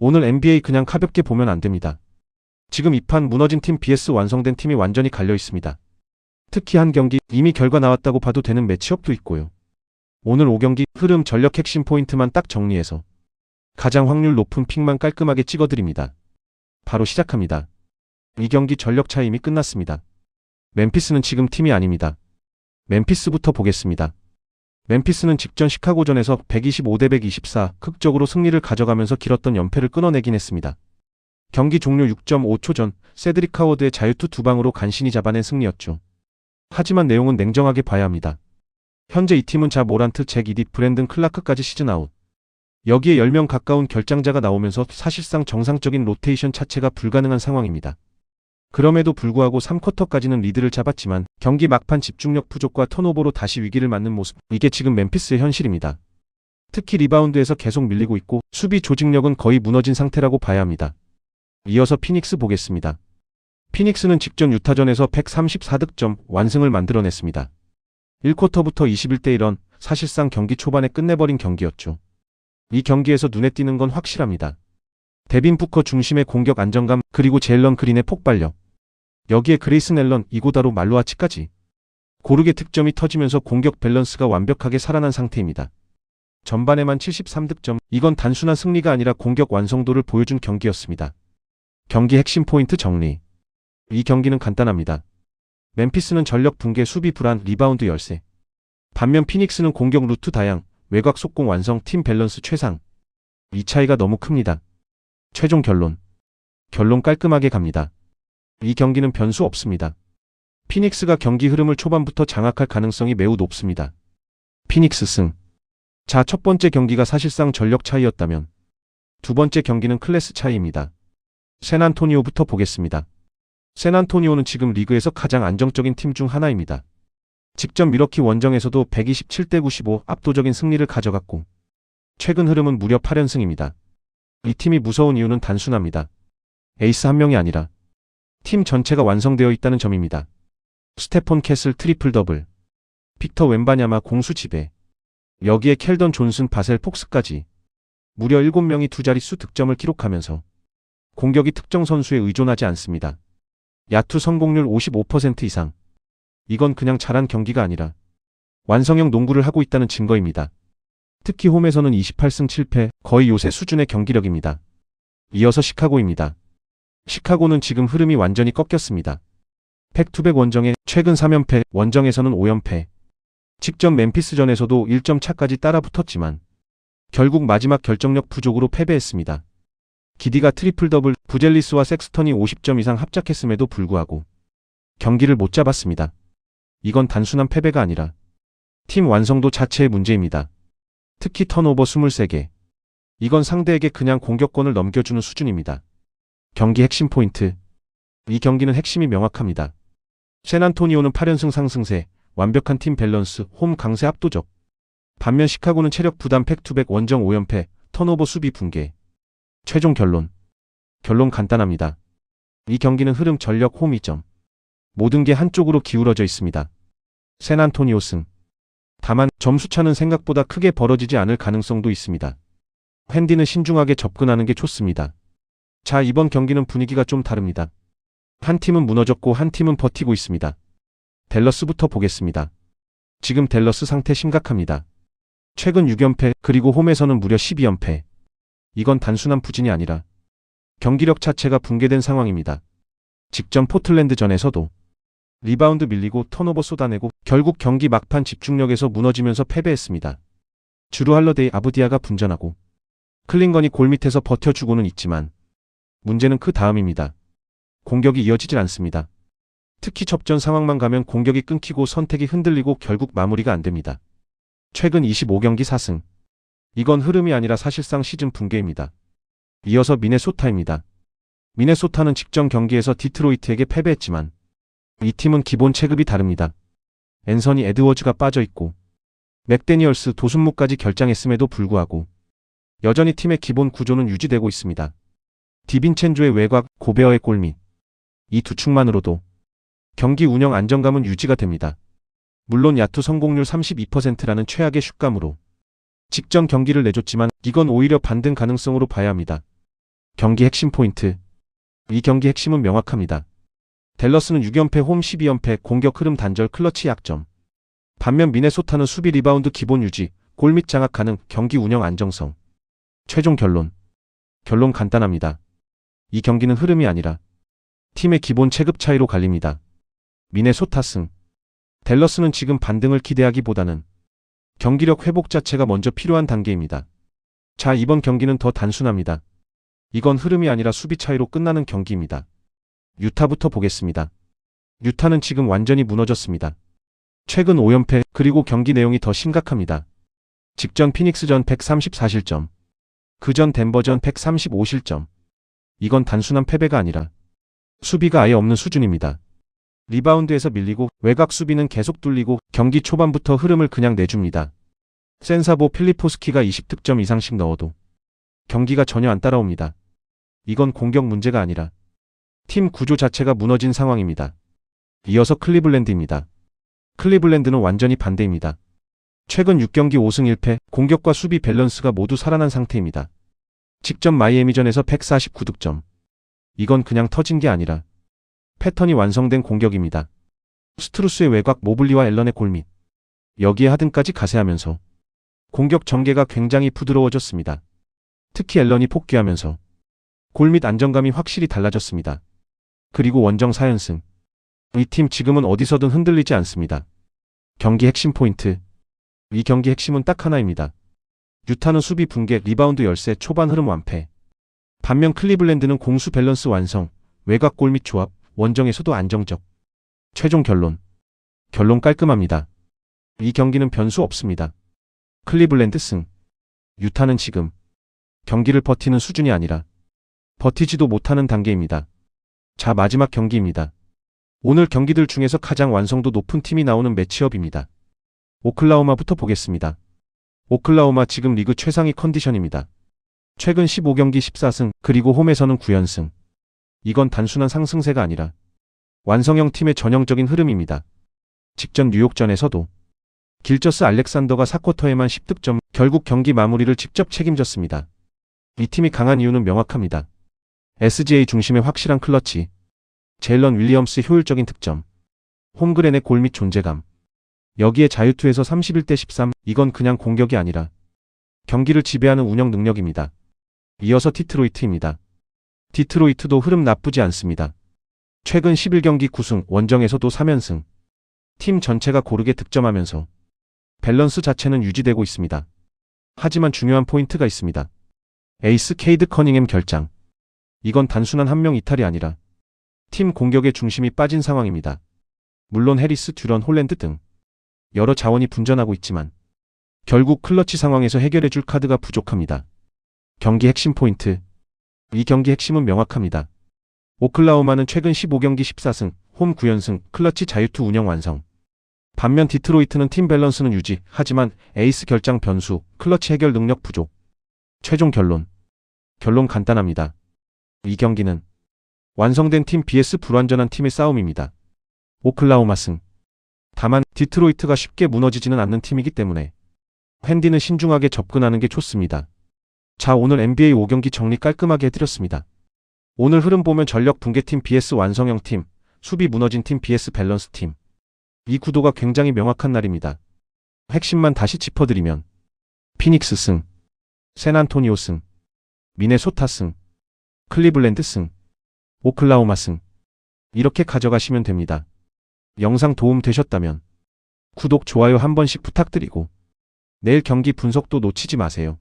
오늘 NBA 그냥 가볍게 보면 안 됩니다. 지금 이 판 무너진 팀 vs 완성된 팀이 완전히 갈려 있습니다. 특히 한 경기 이미 결과 나왔다고 봐도 되는 매치업도 있고요. 오늘 5경기 흐름 전력 핵심 포인트만 딱 정리해서 가장 확률 높은 픽만 깔끔하게 찍어드립니다. 바로 시작합니다. 이 경기 전력 차이 이미 끝났습니다. 멤피스는 지금 팀이 아닙니다. 멤피스부터 보겠습니다. 멤피스는 직전 시카고전에서 125대 124 극적으로 승리를 가져가면서 길었던 연패를 끊어내긴 했습니다. 경기 종료 6.5초 전 세드릭 하워드의 자유투 2방으로 간신히 잡아낸 승리였죠. 하지만 내용은 냉정하게 봐야 합니다. 현재 이 팀은 자 모란트, 잭 이디, 브랜든 클라크까지 시즌 아웃. 여기에 10명 가까운 결장자가 나오면서 사실상 정상적인 로테이션 자체가 불가능한 상황입니다. 그럼에도 불구하고 3쿼터까지는 리드를 잡았지만 경기 막판 집중력 부족과 턴오버로 다시 위기를 맞는 모습, 이게 지금 멤피스의 현실입니다. 특히 리바운드에서 계속 밀리고 있고 수비 조직력은 거의 무너진 상태라고 봐야 합니다. 이어서 피닉스 보겠습니다. 피닉스는 직전 유타전에서 134득점 완승을 만들어냈습니다. 1쿼터부터 21대 1런 사실상 경기 초반에 끝내버린 경기였죠. 이 경기에서 눈에 띄는 건 확실합니다. 데빈 부커 중심의 공격 안정감, 그리고 제일런 그린의 폭발력. 여기에 그레이슨 앨런, 이고다로 말로아치까지 고르게 득점이 터지면서 공격 밸런스가 완벽하게 살아난 상태입니다. 전반에만 73득점, 이건 단순한 승리가 아니라 공격 완성도를 보여준 경기였습니다. 경기 핵심 포인트 정리. 이 경기는 간단합니다. 멤피스는 전력 붕괴, 수비 불안, 리바운드 열세. 반면 피닉스는 공격 루트 다양, 외곽 속공 완성, 팀 밸런스 최상. 이 차이가 너무 큽니다. 최종 결론 깔끔하게 갑니다. 이 경기는 변수 없습니다. 피닉스가 경기 흐름을 초반부터 장악할 가능성이 매우 높습니다. 피닉스 승. 자, 첫 번째 경기가 사실상 전력 차이였다면 두 번째 경기는 클래스 차이입니다. 샌안토니오부터 보겠습니다. 샌안토니오는 지금 리그에서 가장 안정적인 팀 중 하나입니다. 직전 밀워키 원정에서도 127대 95 압도적인 승리를 가져갔고 최근 흐름은 무려 8연승입니다. 이 팀이 무서운 이유는 단순합니다. 에이스 한 명이 아니라 팀 전체가 완성되어 있다는 점입니다. 스테폰 캐슬 트리플 더블, 빅터 웬바냐마 공수 지배, 여기에 켈던 존슨, 바셀 폭스까지 무려 7명이 두 자릿수 득점을 기록하면서 공격이 특정 선수에 의존하지 않습니다. 야투 성공률 55% 이상. 이건 그냥 잘한 경기가 아니라 완성형 농구를 하고 있다는 증거입니다. 특히 홈에서는 28승 7패, 거의 요새 수준의 경기력입니다. 이어서 시카고입니다. 시카고는 지금 흐름이 완전히 꺾였습니다. 팩투백 원정에 최근 3연패, 원정에서는 5연패. 직전 멤피스전에서도 1점 차까지 따라붙었지만 결국 마지막 결정력 부족으로 패배했습니다. 기디가 트리플 더블, 부젤리스와 섹스턴이 50점 이상 합작했음에도 불구하고 경기를 못 잡았습니다. 이건 단순한 패배가 아니라 팀 완성도 자체의 문제입니다. 특히 턴오버 23개. 이건 상대에게 그냥 공격권을 넘겨주는 수준입니다. 경기 핵심 포인트. 이 경기는 핵심이 명확합니다. 샌안토니오는 8연승 상승세, 완벽한 팀 밸런스, 홈 강세 압도적. 반면 시카고는 체력 부담, 팩투백 원정 5연패, 턴오버 수비 붕괴. 최종 결론 간단합니다. 이 경기는 흐름, 전력, 홈 2점. 모든 게 한쪽으로 기울어져 있습니다. 샌안토니오 승. 다만 점수차는 생각보다 크게 벌어지지 않을 가능성도 있습니다. 핸디는 신중하게 접근하는 게 좋습니다. 자, 이번 경기는 분위기가 좀 다릅니다. 한 팀은 무너졌고 한 팀은 버티고 있습니다. 댈러스부터 보겠습니다. 지금 댈러스 상태 심각합니다. 최근 6연패, 그리고 홈에서는 무려 12연패. 이건 단순한 부진이 아니라 경기력 자체가 붕괴된 상황입니다. 직전 포틀랜드전에서도 리바운드 밀리고 턴오버 쏟아내고 결국 경기 막판 집중력에서 무너지면서 패배했습니다. 주루 할러데이, 아브디아가 분전하고 클링건이 골 밑에서 버텨주고는 있지만 문제는 그 다음입니다. 공격이 이어지질 않습니다. 특히 접전 상황만 가면 공격이 끊기고 선택이 흔들리고 결국 마무리가 안 됩니다. 최근 25경기 4승. 이건 흐름이 아니라 사실상 시즌 붕괴입니다. 이어서 미네소타입니다. 미네소타는 직전 경기에서 디트로이트에게 패배했지만 이 팀은 기본 체급이 다릅니다. 앤서니 에드워즈가 빠져있고 맥데니얼스, 도순무까지 결장했음에도 불구하고 여전히 팀의 기본 구조는 유지되고 있습니다. 디빈첸조의 외곽, 고베어의 골밑. 이 두 축만으로도 경기 운영 안정감은 유지가 됩니다. 물론 야투 성공률 32%라는 최악의 슛감으로 직전 경기를 내줬지만 이건 오히려 반등 가능성으로 봐야 합니다. 경기 핵심 포인트. 이 경기 핵심은 명확합니다. 댈러스는 6연패 홈 12연패 공격 흐름 단절 클러치 약점. 반면 미네소타는 수비 리바운드 기본 유지, 골 및 장악 가능, 경기 운영 안정성. 최종 결론. 결론 간단합니다. 이 경기는 흐름이 아니라 팀의 기본 체급 차이로 갈립니다. 미네소타 승. 댈러스는 지금 반등을 기대하기보다는 경기력 회복 자체가 먼저 필요한 단계입니다. 자, 이번 경기는 더 단순합니다. 이건 흐름이 아니라 수비 차이로 끝나는 경기입니다. 유타부터 보겠습니다. 유타는 지금 완전히 무너졌습니다. 최근 5연패, 그리고 경기 내용이 더 심각합니다. 직전 피닉스전 134실점, 그전 덴버전 135실점. 이건 단순한 패배가 아니라 수비가 아예 없는 수준입니다. 리바운드에서 밀리고 외곽 수비는 계속 뚫리고 경기 초반부터 흐름을 그냥 내줍니다. 센사보 필리포스키가 20득점 이상씩 넣어도 경기가 전혀 안 따라옵니다. 이건 공격 문제가 아니라 팀 구조 자체가 무너진 상황입니다. 이어서 클리블랜드입니다. 클리블랜드는 완전히 반대입니다. 최근 6경기 5승 1패, 공격과 수비 밸런스가 모두 살아난 상태입니다. 직전 마이애미전에서 149득점. 이건 그냥 터진 게 아니라 패턴이 완성된 공격입니다. 스트루스의 외곽, 모블리와 앨런의 골밑, 여기에 하든까지 가세하면서 공격 전개가 굉장히 부드러워졌습니다. 특히 앨런이 복귀하면서 골밑 안정감이 확실히 달라졌습니다. 그리고 원정 4연승. 이 팀 지금은 어디서든 흔들리지 않습니다. 경기 핵심 포인트. 이 경기 핵심은 딱 하나입니다. 유타는 수비 붕괴, 리바운드 열세, 초반 흐름 완패. 반면 클리블랜드는 공수 밸런스 완성, 외곽 골밑 조합, 원정에서도 안정적. 최종 결론. 결론 깔끔합니다. 이 경기는 변수 없습니다. 클리블랜드 승. 유타는 지금 경기를 버티는 수준이 아니라 버티지도 못하는 단계입니다. 자, 마지막 경기입니다. 오늘 경기들 중에서 가장 완성도 높은 팀이 나오는 매치업입니다. 오클라호마부터 보겠습니다. 오클라호마 지금 리그 최상위 컨디션입니다. 최근 15경기 14승, 그리고 홈에서는 9연승. 이건 단순한 상승세가 아니라 완성형 팀의 전형적인 흐름입니다. 직전 뉴욕전에서도 길저스 알렉산더가 4쿼터에만 10득점, 결국 경기 마무리를 직접 책임졌습니다. 이 팀이 강한 이유는 명확합니다. SGA 중심의 확실한 클러치, 제일런 윌리엄스의 효율적인 득점, 홈그랜의 골밑 존재감, 여기에 자유투에서 31대 13, 이건 그냥 공격이 아니라 경기를 지배하는 운영 능력입니다. 이어서 디트로이트입니다. 디트로이트도 흐름 나쁘지 않습니다. 최근 11경기 9승, 원정에서도 3연승. 팀 전체가 고르게 득점하면서 밸런스 자체는 유지되고 있습니다. 하지만 중요한 포인트가 있습니다. 에이스 케이드 커닝햄 결장. 이건 단순한 한 명 이탈이 아니라 팀 공격의 중심이 빠진 상황입니다. 물론 해리스, 듀런, 홀랜드 등 여러 자원이 분전하고 있지만 결국 클러치 상황에서 해결해줄 카드가 부족합니다. 경기 핵심 포인트. 이 경기 핵심은 명확합니다. 오클라호마는 최근 15경기 14승, 홈 9연승, 클러치 자유투 운영 완성. 반면 디트로이트는 팀 밸런스는 유지, 하지만 에이스 결장 변수, 클러치 해결 능력 부족. 최종 결론. 결론 간단합니다. 이 경기는 완성된 팀 vs 불완전한 팀의 싸움입니다. 오클라호마 승. 다만 디트로이트가 쉽게 무너지지는 않는 팀이기 때문에 핸디는 신중하게 접근하는 게 좋습니다. 자, 오늘 NBA 5경기 정리 깔끔하게 해드렸습니다. 오늘 흐름 보면 전력 붕괴팀 vs 완성형 팀, 수비 무너진 팀 vs 밸런스 팀. 이 구도가 굉장히 명확한 날입니다. 핵심만 다시 짚어드리면 피닉스 승, 샌안토니오 승, 미네소타 승, 클리블랜드 승, 오클라호마 승. 이렇게 가져가시면 됩니다. 영상 도움 되셨다면 구독, 좋아요 한 번씩 부탁드리고 내일 경기 분석도 놓치지 마세요.